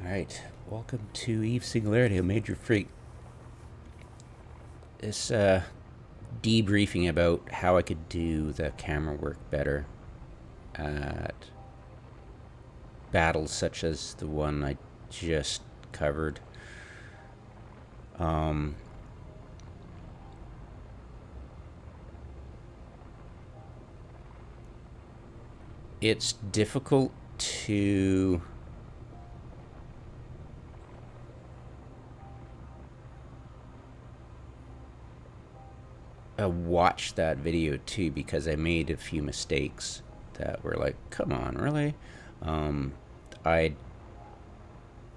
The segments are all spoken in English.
Alright, welcome to Eve Singularity, a major freak. This debriefing about how I could do the camera work better at battles such as the one I just covered. It's difficult to watch that video too, because I made a few mistakes that were like, come on, really? I'd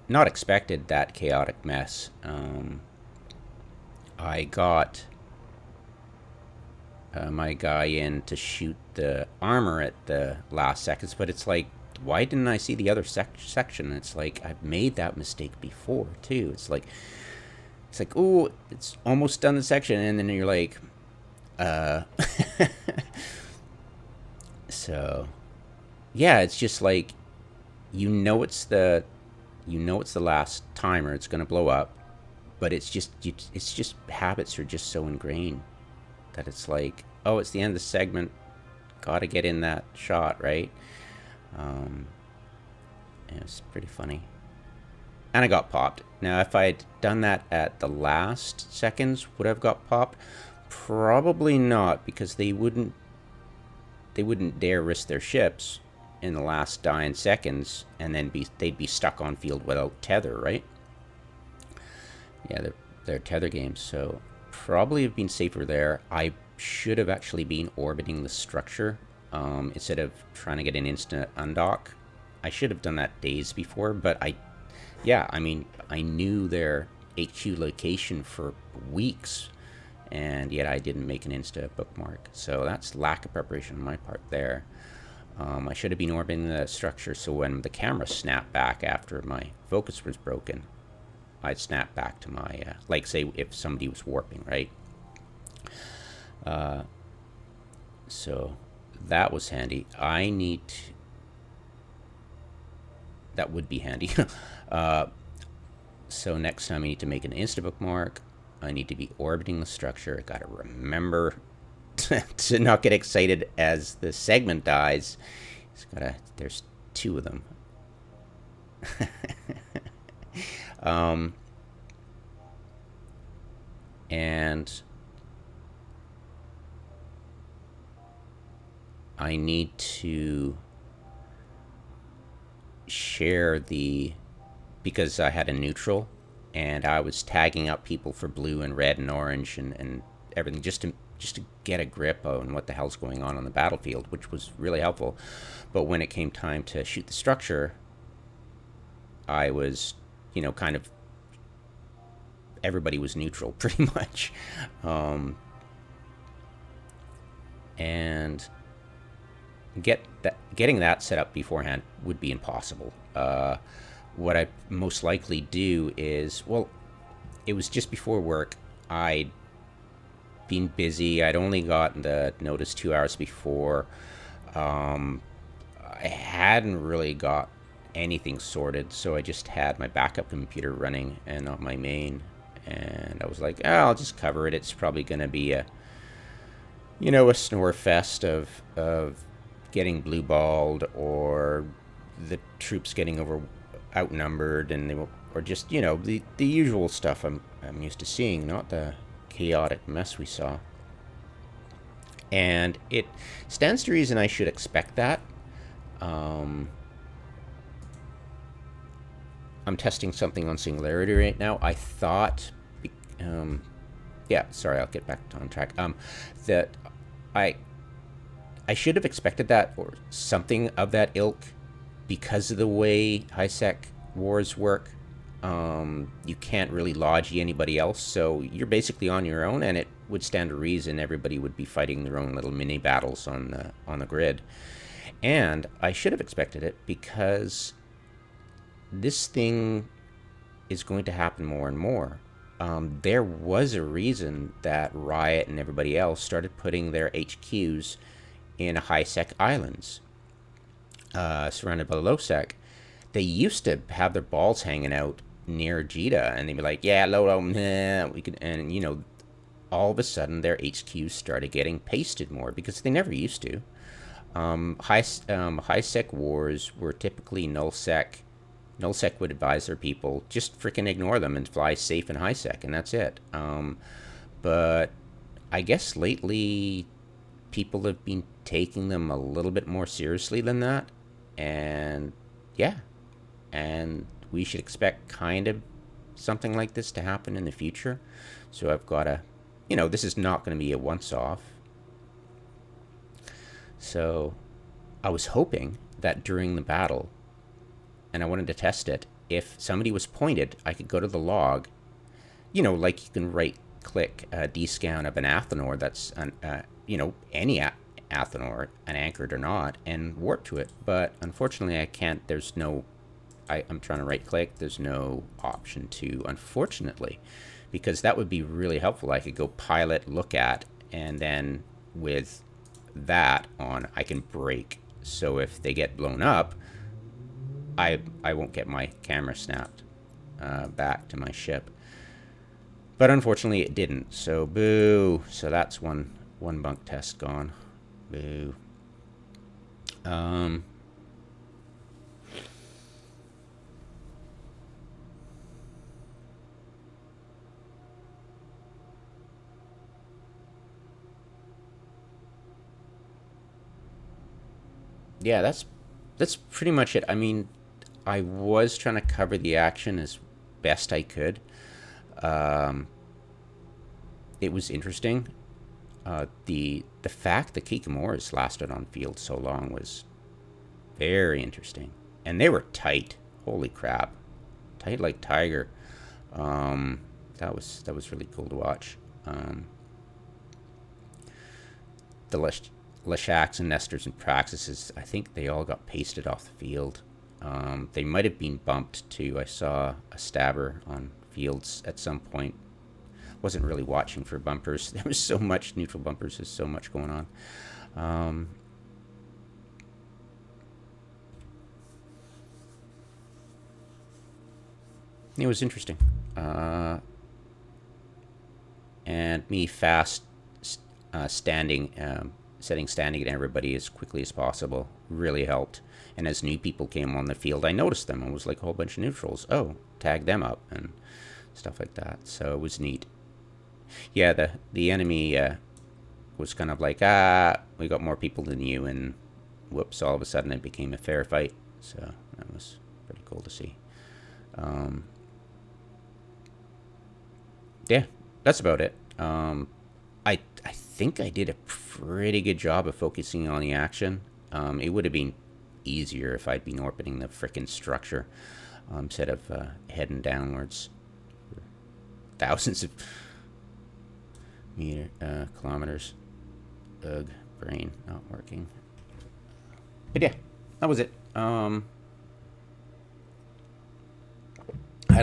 not expected that chaotic mess. I got my guy in to shoot the armor at the last seconds, but it's like, why didn't I see the other section? It's like, I've made that mistake before too. It's like, oh, it's almost done the section, and then you're like, so yeah, it's just like, it's the last timer, it's gonna blow up, but it's just habits are just so ingrained that it's like, oh, it's the end of the segment, gotta get in that shot, right? It was pretty funny, and I got popped. Now, if I'd done that at the last seconds, would I have got popped? Probably not, because they wouldn't dare risk their ships in the last dying seconds, and then they'd be stuck on field without tether, right? Yeah, they're tether games, so probably have been safer there. I should have actually been orbiting the structure instead of trying to get an instant undock. I should have done that days before, but I knew their HQ location for weeks, and yet I didn't make an insta bookmark. So that's lack of preparation on my part there. I should have been orbiting the structure, so when the camera snapped back after my focus was broken, I'd snap back to my, like, say, if somebody was warping, right? So that was handy. That would be handy. So next time I need to make an insta bookmark. I need to be orbiting the structure. I gotta remember to not get excited as the segment dies. There's two of them. And I need to share because I had a neutral, and I was tagging up people for blue and red and orange and everything, just to get a grip on what the hell's going on the battlefield, which was really helpful. But when it came time to shoot the structure, I was, kind of, everybody was neutral pretty much. And getting that set up beforehand would be impossible. What I most likely do is, well, it was just before work. I'd been busy. I'd only gotten the notice 2 hours before. I hadn't really got anything sorted, so I just had my backup computer running and not my main. And I was like, I'll just cover it. It's probably going to be a snore fest of getting blue balled, or the troops getting outnumbered, and or just the usual stuff I'm used to seeing, not the chaotic mess we saw. And it stands to reason I should expect that. I'm testing something on Singularity right now. I thought, sorry, I'll get back on track. That I should have expected that, or something of that ilk, because of the way high-sec wars work. You can't really lodge anybody else, so you're basically on your own, and it would stand to reason everybody would be fighting their own little mini battles on the grid. And I should have expected it, because this thing is going to happen more and more. There was a reason that Riot and everybody else started putting their HQs in high-sec islands, surrounded by low-sec. they used to have their balls hanging out near Jita, and they'd be like, "Yeah, load nah, we could," and you know, all of a sudden their HQs started getting pasted more because they never used to. High sec wars were typically null sec. Null sec would advise their people just freaking ignore them and fly safe in high sec, and that's it. But I guess lately people have been taking them a little bit more seriously than that, and yeah, and we should expect kind of something like this to happen in the future. So I've got to, you know, this is not going to be a once-off. So I was hoping that during the battle, and I wanted to test it, if somebody was pointed, I could go to the log, you know, like you can right-click a D-scan of an Athanor that's, you know, any Athanor, an anchored or not, and warp to it. But unfortunately, I can't. There's no, I'm trying to right-click. There's no option to, unfortunately, because that would be really helpful. I could go pilot, look at, and then with that on, I can brake. So if they get blown up, I won't get my camera snapped back to my ship. But unfortunately, it didn't. So boo. So that's one bunk test gone. Boo. Yeah, that's pretty much it. I mean, I was trying to cover the action as best I could. It was interesting. The fact that Kikimoras lasted on field so long was very interesting, and they were tight. Holy crap, tight like tiger. That was really cool to watch. The Leshaks and Nestors and Praxises, I think they all got pasted off the field. They might have been bumped too. I saw a stabber on fields at some point. Wasn't really watching for bumpers. There was so much neutral bumpers. There's so much going on. It was interesting. And me fast standing, setting standing at everybody as quickly as possible really helped. And as new people came on the field, I noticed them and was like a whole bunch of neutrals. Oh, tag them up and stuff like that. So it was neat. Yeah, the enemy was kind of like, we got more people than you, and whoops, all of a sudden it became a fair fight. So that was pretty cool to see. Yeah, that's about it. I think I did a pretty good job of focusing on the action. It would have been easier if I'd been orbiting the frickin' structure instead of heading downwards. Thousands of kilometers. Ugh, brain not working. But yeah, that was it. I'd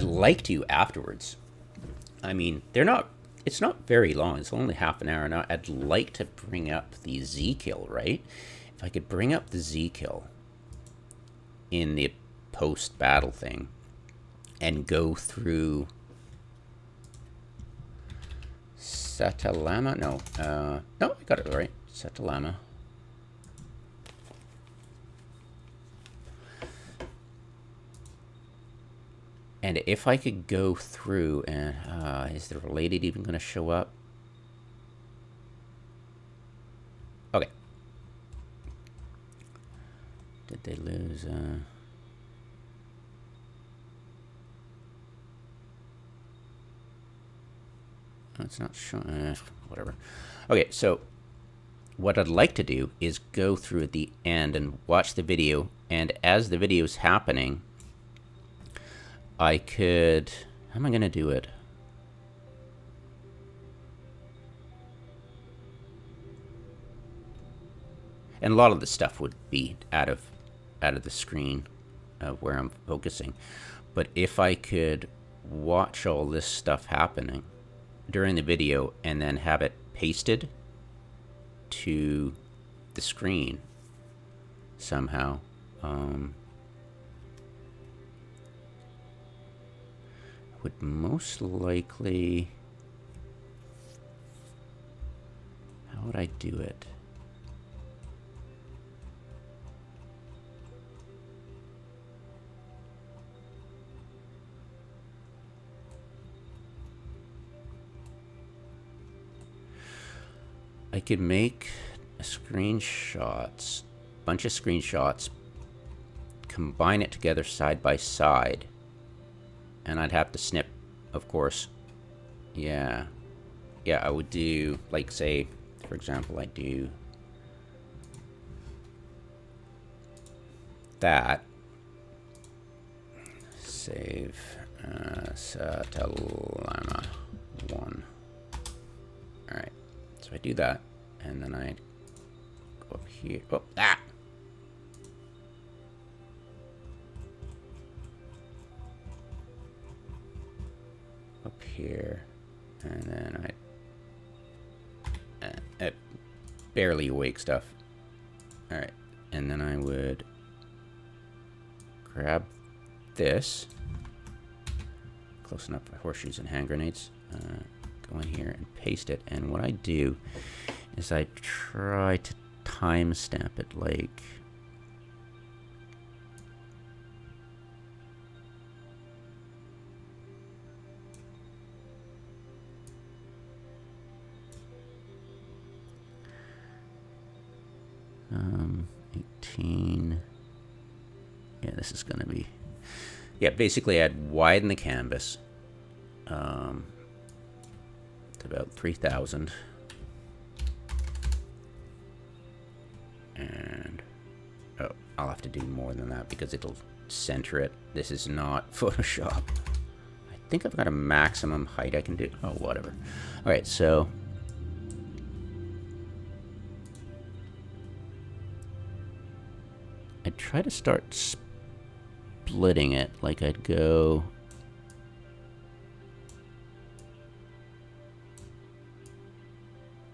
like to afterwards. I mean, it's not very long. It's only half an hour now. I'd like to bring up the Z kill, right? If I could bring up the Z kill in the post-battle thing and go through Satalama? No, I got it right. Satalama. And if I could go through and, is the related even going to show up? Okay. Did they lose, it's not showing, whatever. Okay, so what I'd like to do is go through at the end and watch the video, and as the video is happening, I could, how am I going to do it? And a lot of the stuff would be out of the screen of where I'm focusing. But if I could watch all this stuff happening during the video and then have it pasted to the screen somehow, would most likely... How would I do it? I could make screenshots, bunch of screenshots, combine it together side by side, and I'd have to snip, of course. Yeah, I would do, like, say, for example, I do that. Save Satelama 1. All right. So I do that, and then I go up here. Oh, ah! Up here, and then I barely awake stuff. All right, and then I would grab this. Close enough for horseshoes and hand grenades. Go in here and paste it, and what I do is I try to timestamp it like um, 18. Yeah, this is gonna be, yeah, basically I'd widen the canvas to about 3,000, and oh, I'll have to do more than that because it'll center it. This is not Photoshop. I think I've got a maximum height I can do. Oh, whatever. All right, so I'd try to start splitting it. Like I'd go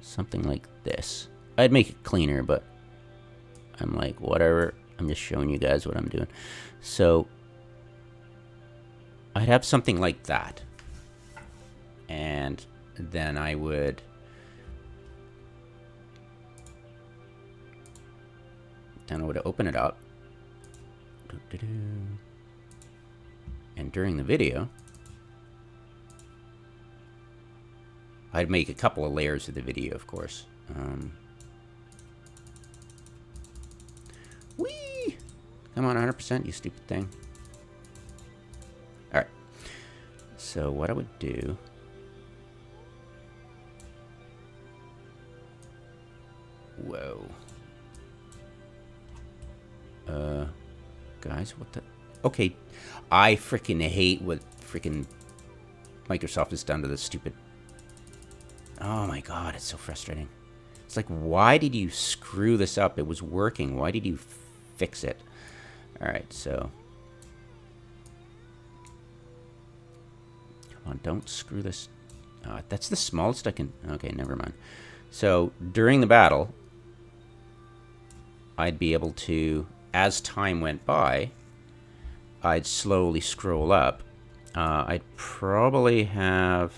something like this. I'd make it cleaner, but I'm like, whatever. I'm just showing you guys what I'm doing. So I'd have something like that. And then I would open it up. And during the video, I'd make a couple of layers of the video, of course. Whee! Come on, 100%, you stupid thing. All right. So what I would do... Whoa. Guys, what the... Okay, I freaking hate what freaking Microsoft has done to this stupid... Oh my god, it's so frustrating. It's like, why did you screw this up? It was working. Why did you fix it? Alright, so... Come on, don't screw this... that's the smallest I can... Okay, never mind. So, during the battle, I'd be able to, as time went by, I'd slowly scroll up. I'd probably have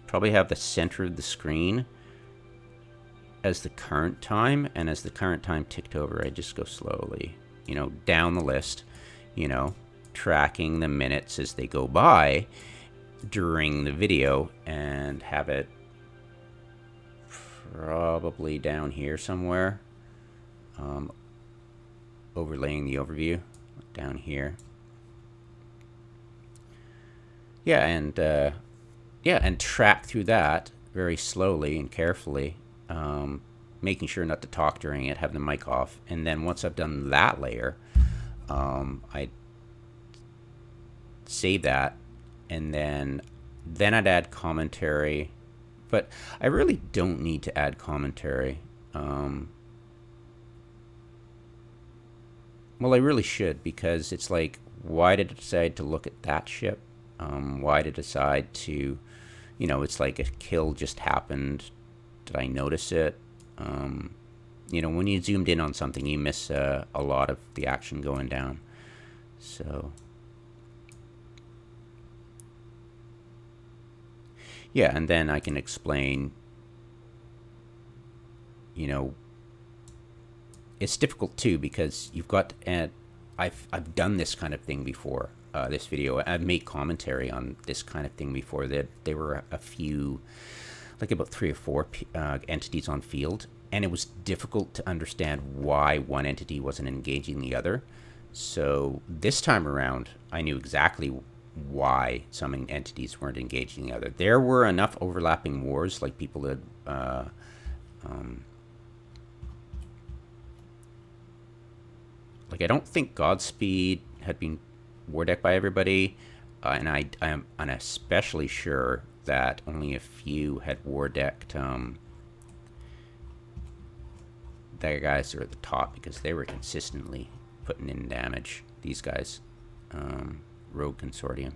the center of the screen as the current time, and as the current time ticked over, I'd just go slowly, you know, down the list, you know, tracking the minutes as they go by during the video, and have it probably down here somewhere, overlaying the overview down here. Yeah, and track through that very slowly and carefully, making sure not to talk during it, have the mic off, and then once I've done that layer, I'd save that, and then I'd add commentary. But I really don't need to add commentary. Well, I really should, because it's like, why did I decide to look at that ship? Why did I decide to, you know, it's like a kill just happened. Did I notice it? You know, when you zoomed in on something, you miss a lot of the action going down. So, Yeah, and then I can explain, you know, it's difficult too because you've got, and I've done this kind of thing before. This video, I've made commentary on this kind of thing before. That there were a few, like about 3 or 4 entities on field, and it was difficult to understand why one entity wasn't engaging the other. So this time around, I knew exactly why some entities weren't engaging the other. There were enough overlapping wars, like people had. Like, I don't think Godspeed had been war decked by everybody, and I'm especially sure that only a few had war decked the guys that are at the top, because they were consistently putting in damage. These guys, Rogue Consortium.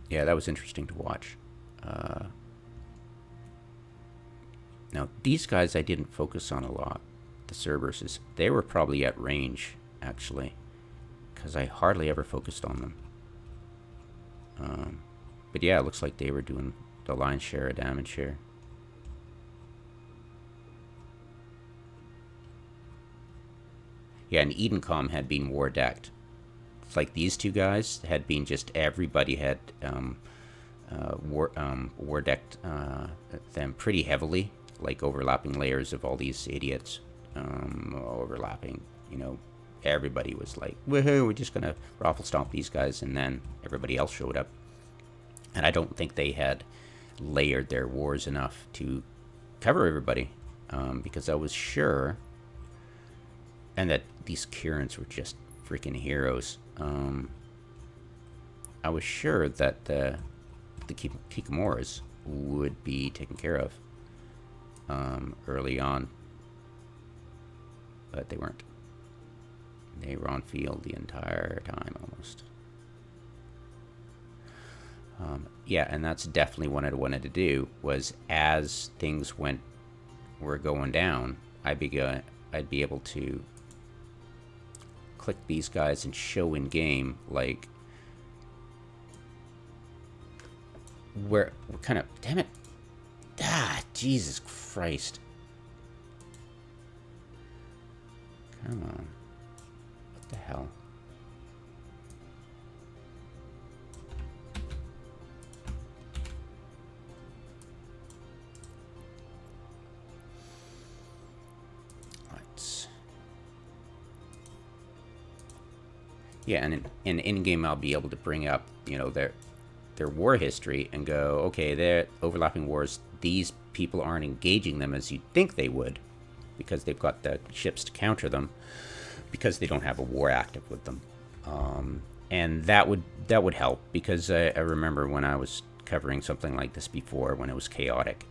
Yeah, that was interesting to watch. Now, these guys I didn't focus on a lot. The Cerberuses, they were probably at range, actually, because I hardly ever focused on them. But yeah, it looks like they were doing the lion's share of damage here. Yeah, and Edencom had been war decked. It's like these two guys had been just, everybody had war decked them pretty heavily, like overlapping layers of all these idiots, overlapping, you know, everybody was like, woohoo, we're just gonna raffle stomp these guys, and then everybody else showed up. And I don't think they had layered their wars enough to cover everybody, because I was sure, and that these Kirans were just freaking heroes. I was sure that the Kikomoras would be taken care of early on, but they weren't. They were on field the entire time almost. Yeah, and that's definitely what I wanted to do, was as things were going down, I'd be able to click these guys and show in game, like, where kind of, damn it, Jesus Christ, come on, what the hell? Yeah, and in game I'll be able to bring up, you know, their war history and go, okay, they're overlapping wars. These people aren't engaging them as you'd think they would, because they've got the ships to counter them, because they don't have a war active with them, and that would help, because I remember when I was covering something like this before, when it was chaotic,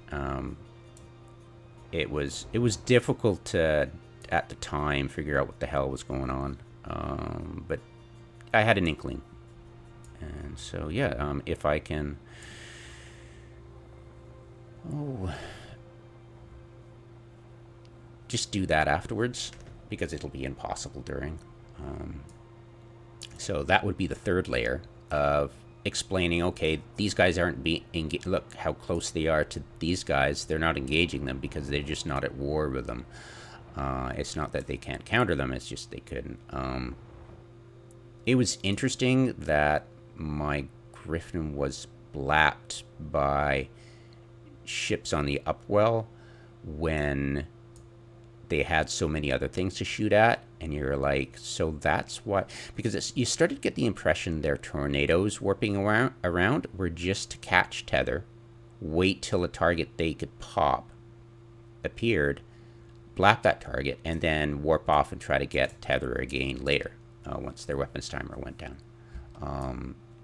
it was difficult to at the time figure out what the hell was going on, but I had an inkling. And so, yeah, if I can... just do that afterwards, because it'll be impossible during. So that would be the third layer of explaining, okay, these guys aren't look how close they are to these guys. They're not engaging them because they're just not at war with them. It's not that they can't counter them, it's just they couldn't. It was interesting that my Griffin was blapped by ships on the upwell when they had so many other things to shoot at, and you're like, so that's why, because you started to get the impression their tornadoes warping around were just to catch tether, wait till a target they could pop appeared, blap that target, and then warp off and try to get tether again later, once their weapons timer went down.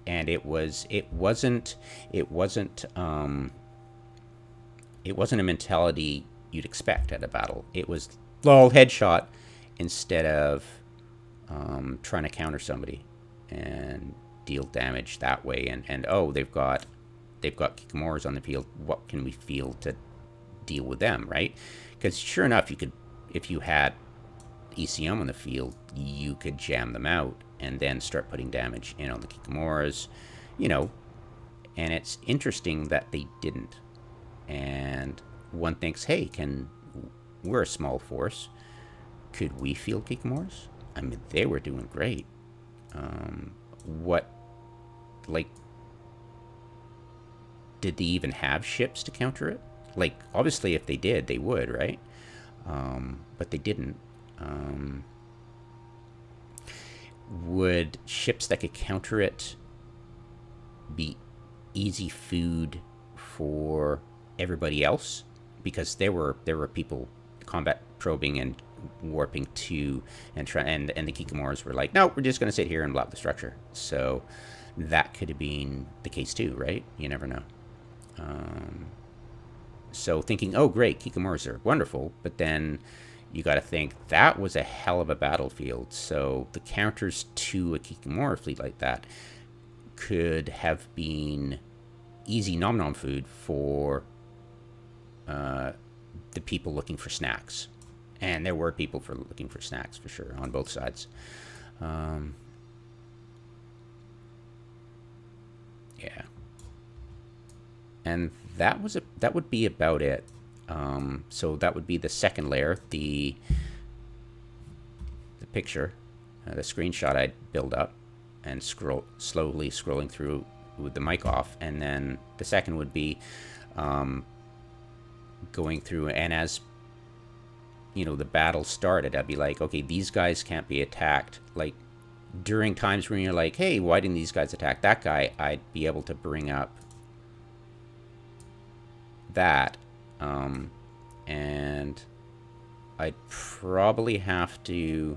And it wasn't a mentality you'd expect at a battle. It was lol headshot instead of trying to counter somebody and deal damage that way. And oh, they've got Kikomoras on the field. What can we field to deal with them, right? Because sure enough, you could, if you had ECM on the field, you could jam them out and then start putting damage in on the Kikimoras, you know. And it's interesting that they didn't. And one thinks, hey, we're a small force. Could we field Kikimoras? I mean, they were doing great. Did they even have ships to counter it? Like, obviously, if they did, they would, right? But they didn't. Would ships that could counter it be easy food for everybody else? Because there were people combat probing and warping to and the Kikimoras were like, no, we're just going to sit here and block the structure. So that could have been the case too, right? You never know. So thinking, oh great, Kikimoras are wonderful, but then you got to think that was a hell of a battlefield. So the counters to a Kikimora fleet like that could have been easy nom-nom food for the people looking for snacks. And there were people looking for snacks for sure on both sides. Yeah. And that would be about it. So that would be the second layer, the picture, the screenshot I'd build up and slowly scrolling through with the mic off. And then the second would be going through, and as the battle started, I'd be like, okay, these guys can't be attacked. Like during times when you're like, hey, why didn't these guys attack that guy? I'd be able to bring up that, and I'd probably have to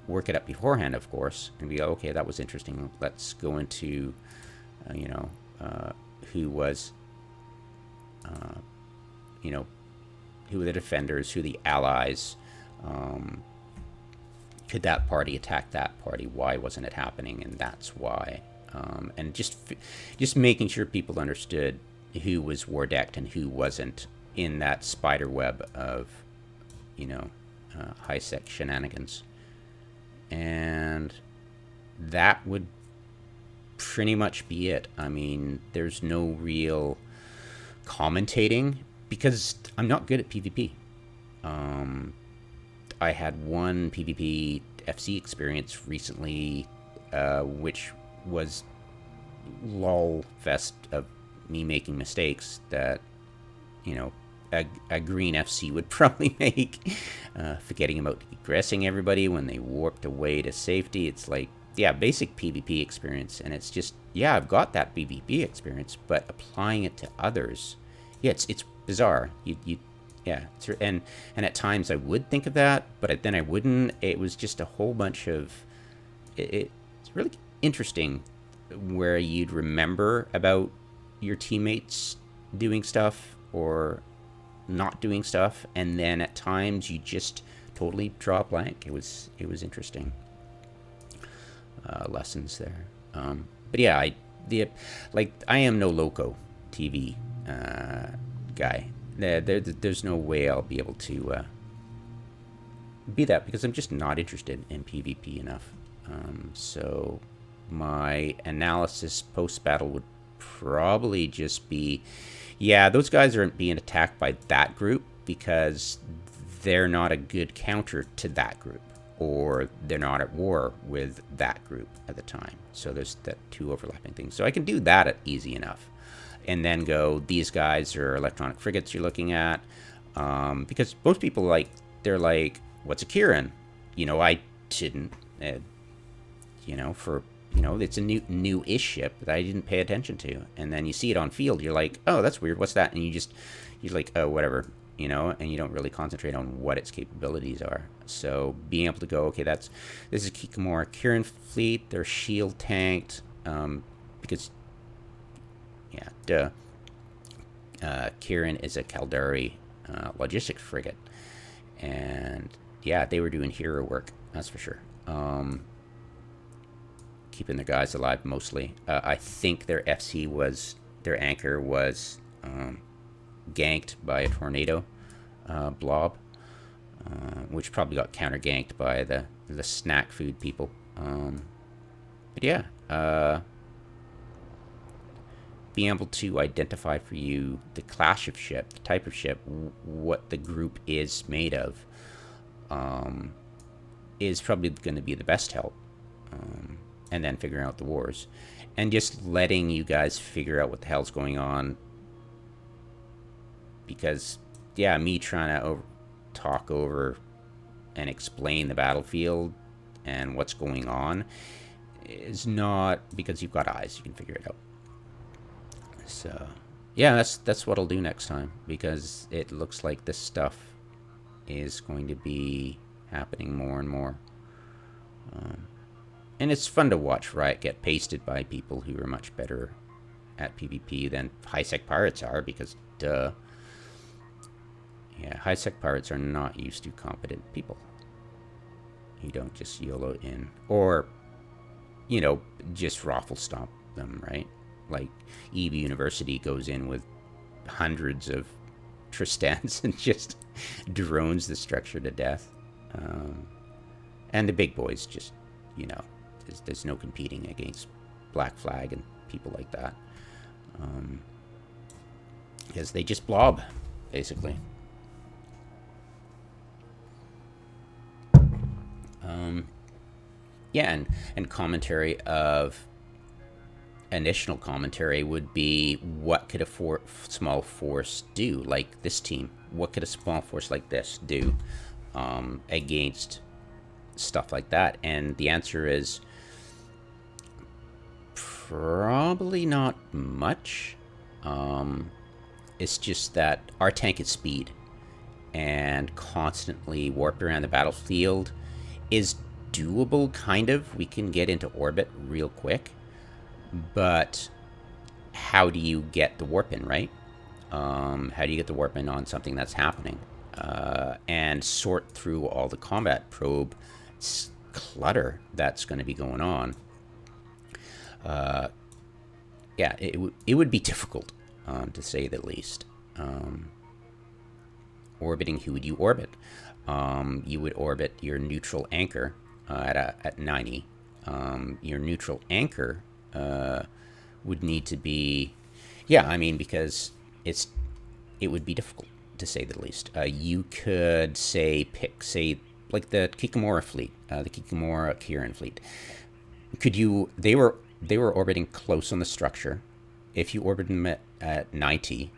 work it up beforehand, of course, and be like, okay, that was interesting. Let's go into, who was, who were the defenders, who the allies. Could that party attack that party? Why wasn't it happening? And that's why. And just making sure people understood who was war decked and who wasn't in that spider web of, high-sec shenanigans. And that would pretty much be it. I mean, there's no real commentating because I'm not good at PvP. I had one PvP FC experience recently, which was lol fest of me making mistakes that, a green FC would probably make, forgetting about egressing everybody when they warped away to safety. It's like, yeah, basic PvP experience, and it's just, yeah, I've got that PvP experience, but applying it to others, yeah, it's bizarre. Yeah, and at times I would think of that, but then I wouldn't. It was just a whole bunch of, it's really interesting where you'd remember about your teammates doing stuff or not doing stuff, and then at times you just totally draw a blank. It was interesting lessons there. But yeah, I am no loco TV guy. There's no way I'll be able to be that because I'm just not interested in PvP enough. So my analysis post-battle would probably just be, yeah, those guys aren't being attacked by that group because they're not a good counter to that group, or they're not at war with that group at the time. So there's that two overlapping things. So I can do that easy enough. And then go, these guys are electronic frigates you're looking at. Because most people, they're like, what's a Kirin? I didn't, it's a new-ish ship that I didn't pay attention to. And then you see it on field, you're like, oh, that's weird, what's that? And you're like, oh, whatever, and you don't really concentrate on what its capabilities are. So being able to go, okay, this is Kikimora Kirin fleet, they're shield tanked, because, yeah, duh. Kirin is a Caldari logistics frigate. And, yeah, they were doing hero work, that's for sure. Keeping their guys alive mostly. I think their their anchor was ganked by a tornado blob. which probably got counter-ganked by the snack food people. But yeah, being able to identify for you the class of ship, the type of ship, what the group is made of, is probably going to be the best help. And then figuring out the wars. And just letting you guys figure out what the hell's going on. Because, yeah, me trying to talk over and explain the battlefield and what's going on is not, because you've got eyes, you can figure it out. So, yeah, that's what I'll do next time, because it looks like this stuff is going to be happening more and more. And it's fun to watch Riot get pasted by people who are much better at PvP than high-sec pirates are, because duh. Yeah, high-sec pirates are not used to competent people. You don't just YOLO in. Or, you know, just raffle stomp them, right? Like, EVE University goes in with hundreds of Tristans and just drones the structure to death. And the big boys just, you know, there's no competing against Black Flag and people like that. Because they just blob, basically. Yeah, and commentary of... Additional commentary would be, what could a small force do? Like this team. What could a small force like this do against stuff like that? And the answer is probably not much. It's just that our tank is speed, and constantly warped around the battlefield is doable, kind of. We can get into orbit real quick, but how do you get the warp in, right? How do you get the warp in on something that's happening? And sort through all the combat probe clutter that's going to be going on. Yeah, it would be difficult, to say the least. Orbiting, who would you orbit? You would orbit your neutral anchor at 90. Your neutral anchor would need to be, yeah, I mean, because it would be difficult, to say the least. You could pick like the Kikamura fleet, the Kikamura Kirin fleet. They were orbiting close on the structure. If you orbited them at 90,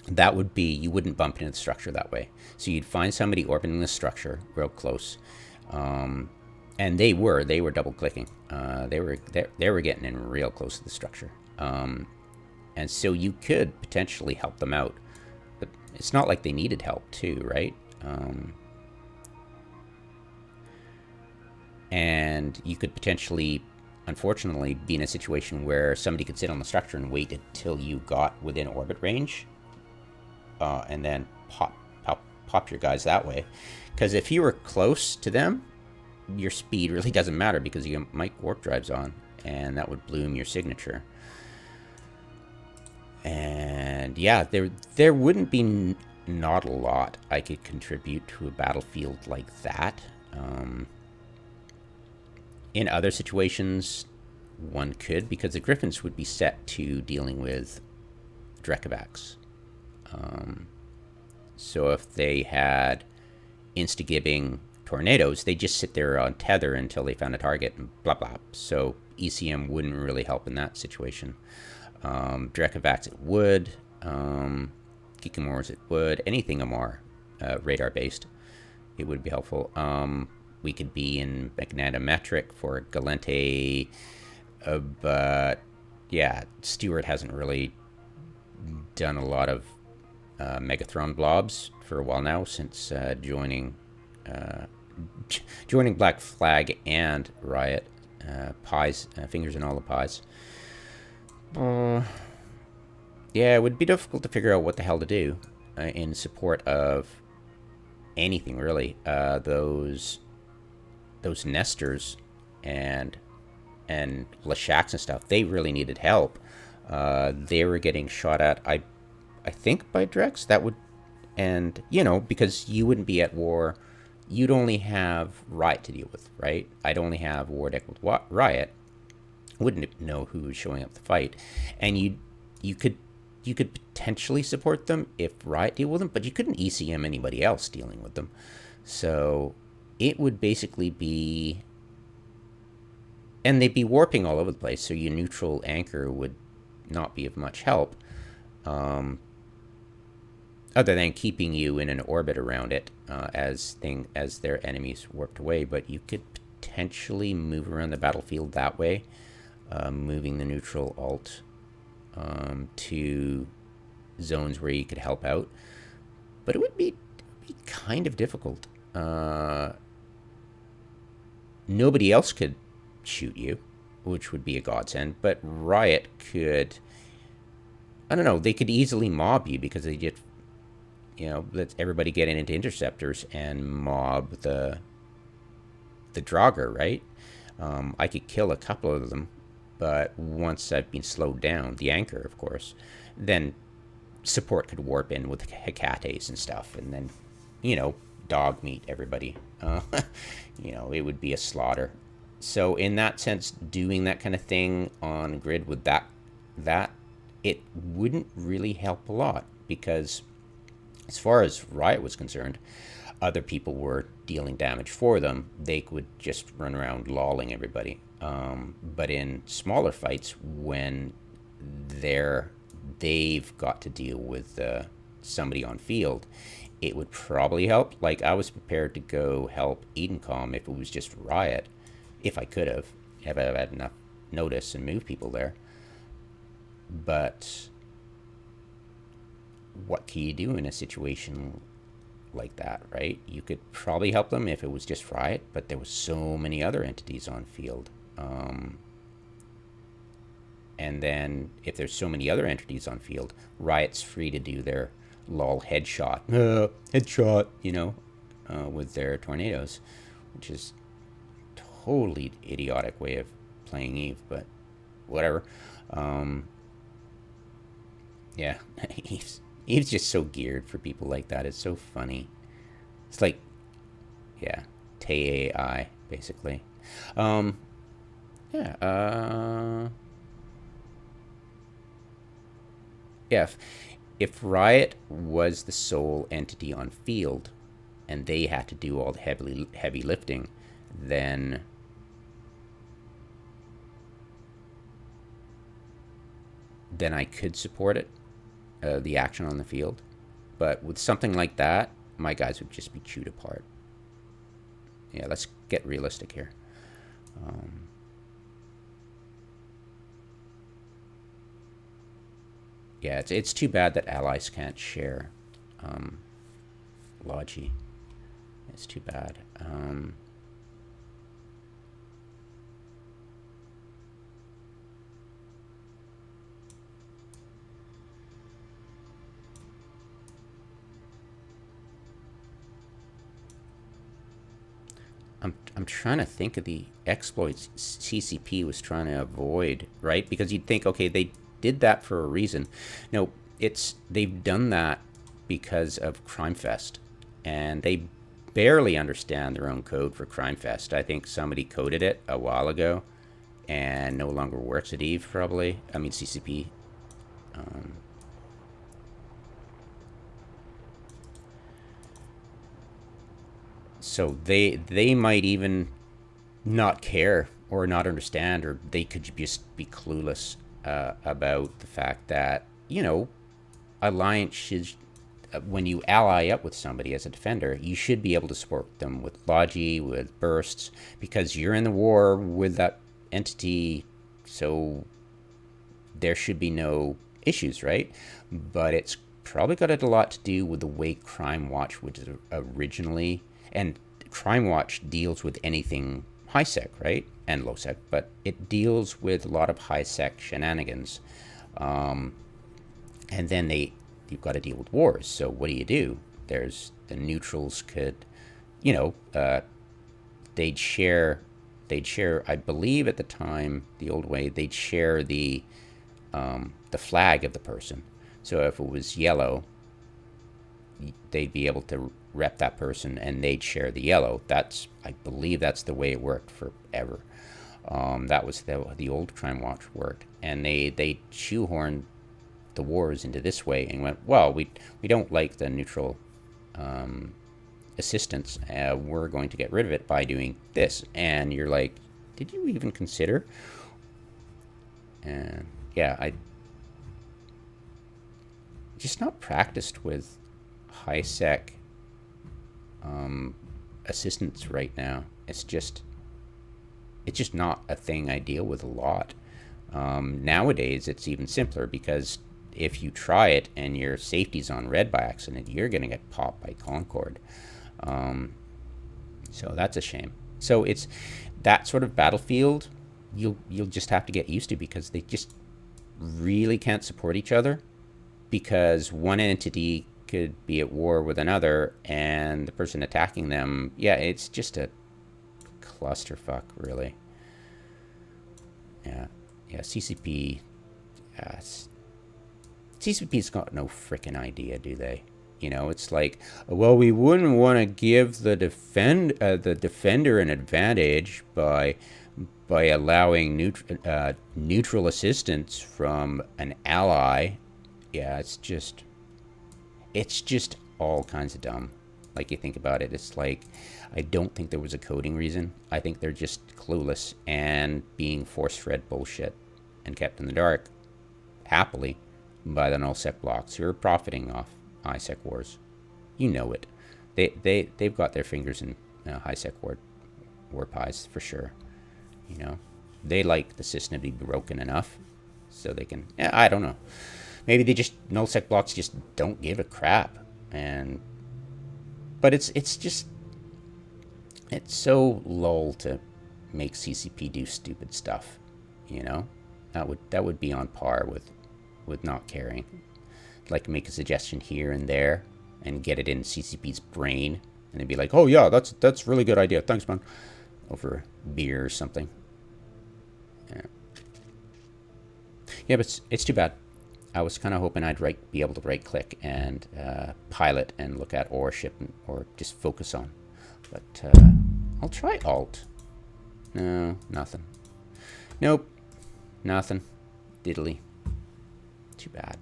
that would be, you wouldn't bump into the structure that way. So you'd find somebody orbiting the structure real close. And they were double clicking. They were getting in real close to the structure. And so you could potentially help them out, but it's not like they needed help too, right? And you could potentially, unfortunately, be in a situation where somebody could sit on the structure and wait until you got within orbit range, and then pop your guys that way. Because if you were close to them, your speed really doesn't matter, because you might warp drives on, and that would bloom your signature. And yeah, there wouldn't be not a lot I could contribute to a battlefield like that. In other situations, one could, because the Griffins would be set to dealing with Drekavacs. So if they had insta-gibbing tornadoes, they just sit there on tether until they found a target and blah blah. So ECM wouldn't really help in that situation. Drekavacs it would. Kikamoras it would. Anything Amar, radar based, it would be helpful. We could be in magnetometric for Galente, but yeah, Stewart hasn't really done a lot of Megathron blobs for a while now, since joining Black Flag and Riot. Pies, fingers in all the pies. Yeah, it would be difficult to figure out what the hell to do in support of anything, really. Those nesters and Lashaks and stuff, they really needed help. They were getting shot at, I think, by Drex. That would And, because you wouldn't be at war, you'd only have Riot to deal with, right? I'd only have war deck with Riot. Wouldn't know who was showing up to fight. And you could potentially support them if Riot deal with them, but you couldn't ECM anybody else dealing with them. So it would basically be, and they'd be warping all over the place, so your neutral anchor would not be of much help, other than keeping you in an orbit around it as their enemies warped away. But you could potentially move around the battlefield that way, moving the neutral alt to zones where you could help out. But it would be kind of difficult. Nobody else could shoot you, which would be a godsend, but Riot could, I don't know, they could easily mob you because they just, let everybody get into interceptors and mob the Draugr, right? I could kill a couple of them, but once I've been slowed down, the anchor, of course, then support could warp in with Hecates and stuff, and then, dog meat everybody. It would be a slaughter. So in that sense, doing that kind of thing on grid with that it wouldn't really help a lot, because as far as Riot was concerned, other people were dealing damage for them. They would just run around lolling everybody. But in smaller fights, when they've got to deal with somebody on field, it would probably help. Like, I was prepared to go help Edencom if it was just Riot, if I could have I had enough notice and move people there. But what can you do in a situation like that, right? You could probably help them if it was just Riot, but there was so many other entities on field. And then if there's so many other entities on field, Riot's free to do their lol headshot, with their tornadoes, which is totally idiotic way of playing Eve, but whatever. Yeah, Eve's just so geared for people like that. It's so funny. It's like, yeah, TAI, basically. If Riot was the sole entity on field and they had to do all the heavy lifting, then I could support it, the action on the field. But with something like that, my guys would just be chewed apart. Yeah, let's get realistic here. Yeah, it's too bad that allies can't share Logi. It's too bad. I'm trying to think of the exploits CCP was trying to avoid, right? Because you'd think, okay, they did that for a reason. No, they've done that because of CrimeFest, and they barely understand their own code for CrimeFest. I think somebody coded it a while ago and no longer works at Eve, probably. I mean, CCP. So they might even not care or not understand, or they could just be clueless about the fact that, alliance should, when you ally up with somebody as a defender, you should be able to support them with Logi, with bursts, because you're in the war with that entity, so there should be no issues, right? But it's probably got a lot to do with the way Crime Watch was originally, and Crime Watch deals with anything high sec, right? And low sec, but it deals with a lot of high sec shenanigans. And then you've got to deal with wars. So what do? There's the neutrals could, they'd share, I believe at the time, the old way, they'd share the flag of the person. So if it was yellow, they'd be able to rep that person and they'd share the yellow. I believe that's the way it worked forever. That was the old Crime Watch worked, and they shoehorned the wars into this way and went, well, we don't like the neutral assistance. We're going to get rid of it by doing this. And you're like, did you even consider? And yeah, I just not practiced with high sec assistance right now. It's just not a thing I deal with a lot. Nowadays, it's even simpler because if you try it and your safety's on red by accident, you're going to get popped by Concord. So that's a shame. So it's that sort of battlefield you'll just have to get used to, because they just really can't support each other, because one entity could be at war with another and the person attacking them, yeah, it's just a clusterfuck, really. Yeah, CCP. CCP's got no freaking idea, do they? You know, it's like, well, we wouldn't want to give the defender an advantage by allowing neutral assistance from an ally. Yeah, it's just all kinds of dumb. Like, you think about it, it's like, I don't think there was a coding reason. I think they're just clueless and being force-fed bullshit and kept in the dark, happily, by the null-sec blocks who are profiting off high-sec wars. You know it. They've got their fingers in high-sec war pies, for sure. You know, they like the system to be broken enough so they can, I don't know. Maybe they just, null-sec blocks just don't give a crap. But it's so lull to make CCP do stupid stuff, you know? That would be on par with not caring. Like, make a suggestion here and there and get it in CCP's brain, and they'd be like, oh yeah, that's a really good idea, thanks man, over beer or something. Yeah, but it's too bad. I was kind of hoping I'd be able to right-click and pilot and look at or ship or just focus on. But I'll try Alt. No, nothing. Nope, nothing. Diddly. Too bad.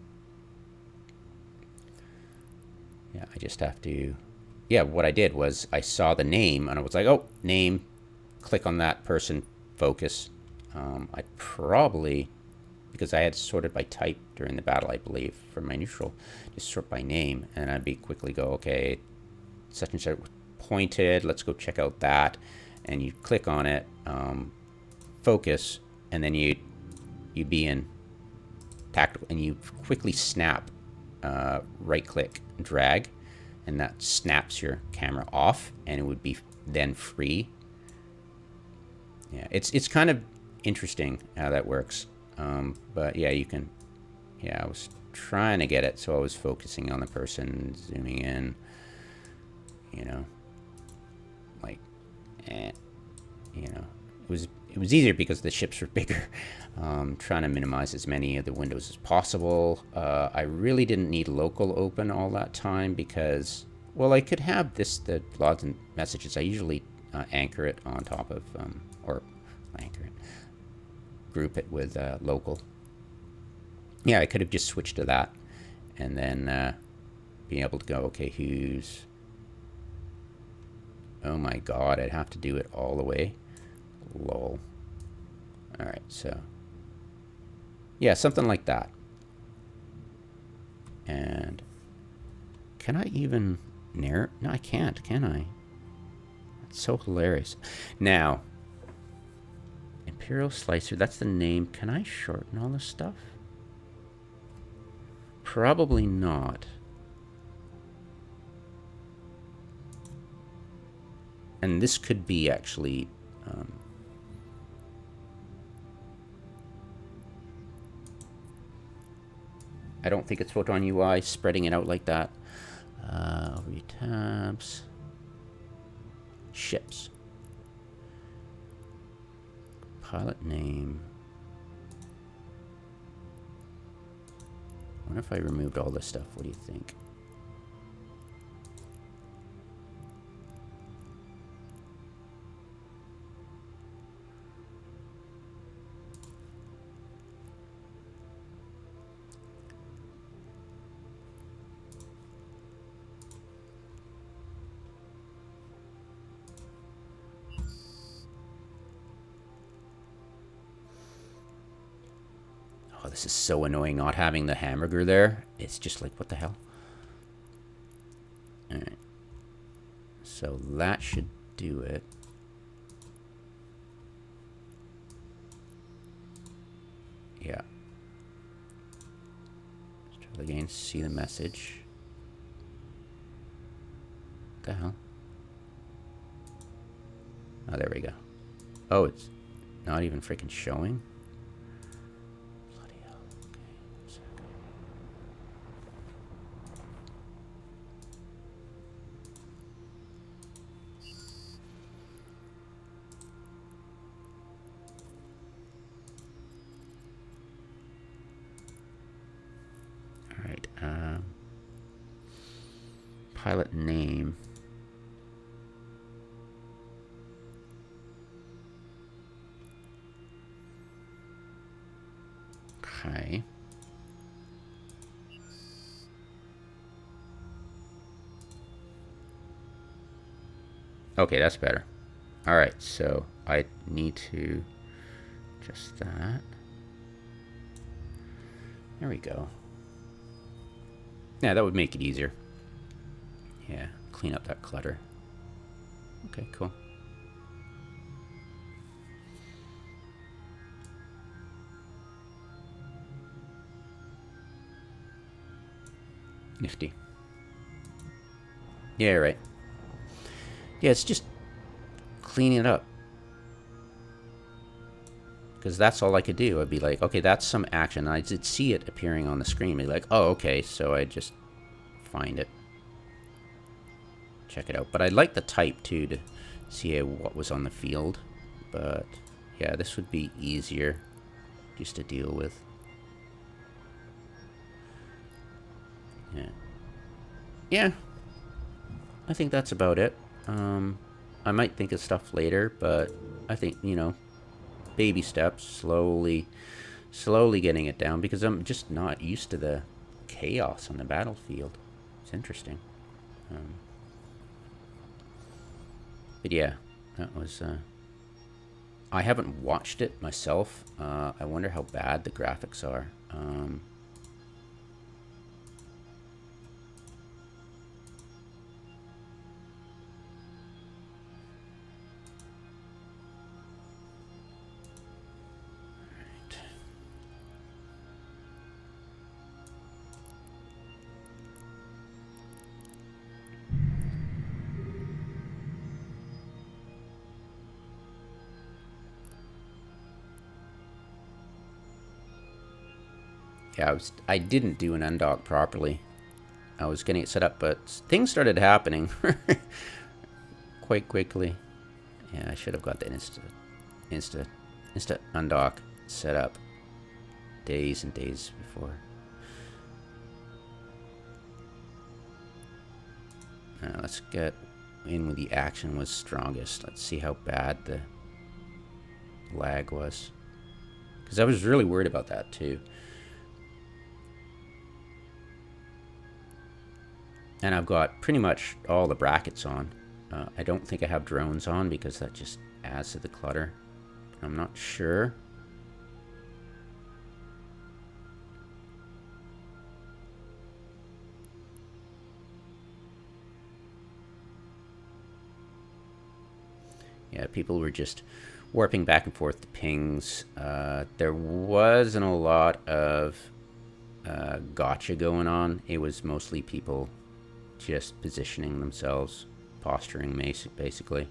Yeah, I just have to... Yeah, what I did was I saw the name and I was like, oh, name. Click on that person, focus. I probably... because I had sorted by type during the battle, I believe, for my neutral, just sort by name, and I'd be quickly go, okay, such and such pointed, let's go check out that, and you click on it, focus, and then you'd be in tactical, and you quickly snap, right click, drag, and that snaps your camera off, and it would be then free. Yeah, it's kind of interesting how that works. But yeah, you can, yeah, I was trying to get it, so I was focusing on the person, zooming in, you know, like, you know, it was easier because the ships were bigger. Trying to minimize as many of the windows as possible. I really didn't need local open all that time because, well, I could have the logs and messages. I usually anchor it on top of, or anchor it, group it with local. Yeah, I could have just switched to that and then being able to go, okay, who's... Oh my god, I'd have to do it all the way. Lol. Alright, so... yeah, something like that. And... can I even narrow... no, I can't, can I? That's so hilarious. Now... Imperial Slicer, that's the name. Can I shorten all this stuff? Probably not. And this could be actually... I don't think it's Photon UI spreading it out like that. Over tabs. Ships. Pilot name. What if I removed all this stuff? What do you think? this is so annoying not having the hamburger there. It's just like, what the hell? Alright. So that should do it. Yeah. Let's try again, see the message. What the hell? Oh, there we go. Oh, it's not even freaking showing? Bloody hell. Okay, 1 second. Alright, pilot name. Okay. Okay, that's better. Alright, so I need to adjust that. There we go. Yeah, that would make it easier. Yeah, clean up that clutter. Okay, cool. Nifty. Yeah, right. Yeah, it's just cleaning it up. Because that's all I could do. I'd be like, okay, that's some action. And I did see it appearing on the screen. I'd be like, oh, okay. So I just find it. Check it out. But I'd like the type, too, to see what was on the field. But, yeah, this would be easier just to deal with. Yeah. Yeah. I think that's about it. I might think of stuff later, but I think, you know, baby steps, slowly getting it down, because I'm just not used to the chaos on the battlefield. It's interesting. But yeah, that was, I haven't watched it myself. I wonder how bad the graphics are. Yeah, I didn't do an undock properly. I was getting it set up, but things started happening quite quickly. Yeah, I should have got the insta undock set up days and days before. Let's get in when the action was strongest. Let's see how bad the lag was. Because I was really worried about that too. And I've got pretty much all the brackets on. I don't think I have drones on because that just adds to the clutter. I'm not sure. Yeah, people were just warping back and forth to pings. There wasn't a lot of gotcha going on. It was mostly people just positioning themselves, posturing basically.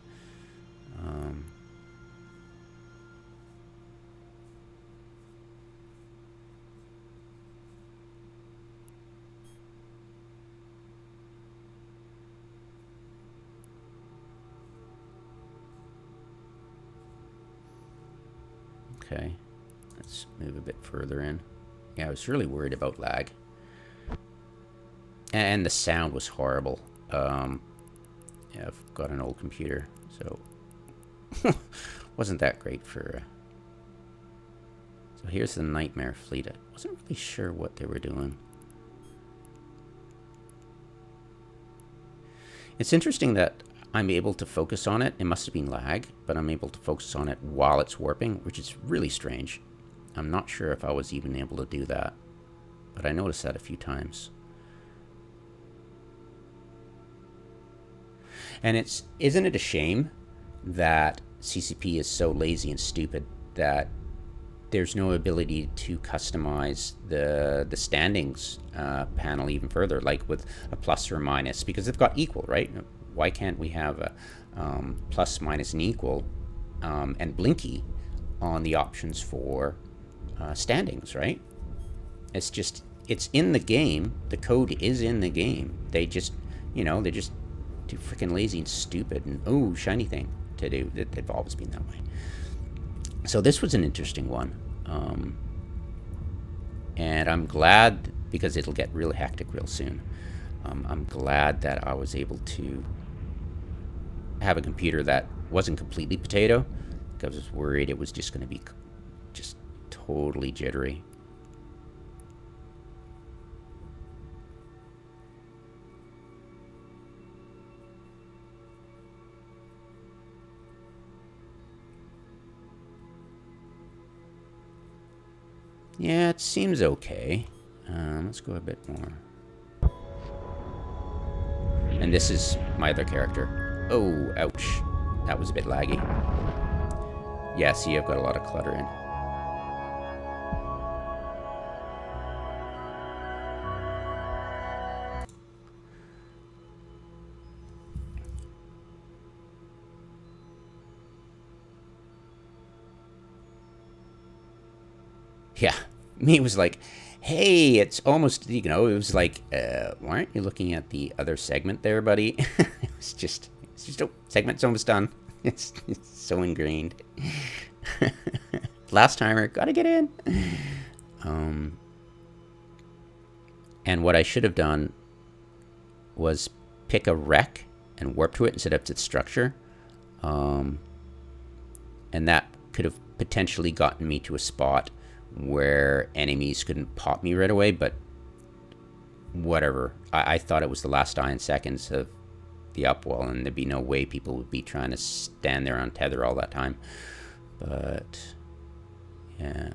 Okay, let's move a bit further in. Yeah, I was really worried about lag. And the sound was horrible. Yeah, I've got an old computer, so wasn't that great for... So here's the Nightmare Fleet. I wasn't really sure what they were doing. It's interesting that I'm able to focus on it. It must have been lag, but I'm able to focus on it while it's warping, which is really strange. I'm not sure if I was even able to do that, but I noticed that a few times. And isn't it a shame that CCP is so lazy and stupid that there's no ability to customize the standings panel even further, like with a plus or minus, because they've got equal, right? Why can't we have a plus, minus, and equal and blinky on the options for standings, right? It's in the game. The code is in the game. They just, they're just too freaking lazy and stupid and shiny thing to do. They've always been that way. So this was an interesting one. And I'm glad, because it'll get real hectic real soon. I'm glad that I was able to have a computer that wasn't completely potato, because I was worried it was just going to be just totally jittery. Yeah, it seems okay. Let's go a bit more. And this is my other character. Oh, ouch. That was a bit laggy. Yeah, see, I've got a lot of clutter in. Yeah, me was like, hey, it's almost, it was like, why aren't you looking at the other segment there, buddy? It's just, oh, segment's almost done. It's so ingrained. Last timer, gotta get in. And what I should have done was pick a wreck and warp to it instead of its structure. And that could have potentially gotten me to a spot where enemies couldn't pop me right away, but whatever. I thought it was the last dying seconds of the upwell, and there'd be no way people would be trying to stand there on tether all that time. But yeah.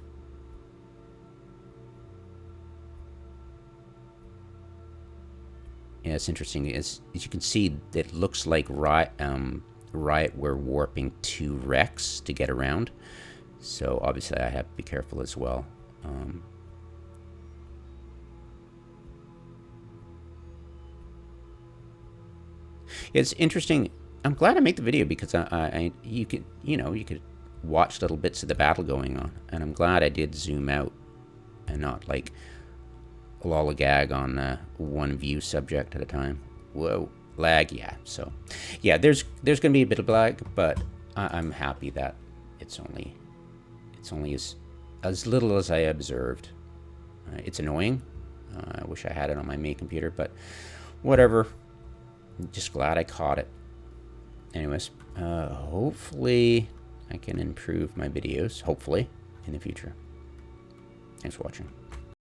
Yeah, it's interesting. As you can see, it looks like Riot were warping 2 wrecks to get around. So obviously I have to be careful as well. It's interesting. I'm glad I made the video because you could watch little bits of the battle going on, and I'm glad I did zoom out and not like lollygag on one view subject at a time. Whoa, lag, yeah. So yeah, there's gonna be a bit of lag, but I'm happy that it's only as little as I observed. It's annoying. I wish I had it on my main computer, but whatever. I'm just glad I caught it. Anyways, hopefully I can improve my videos, hopefully, in the future. Thanks for watching.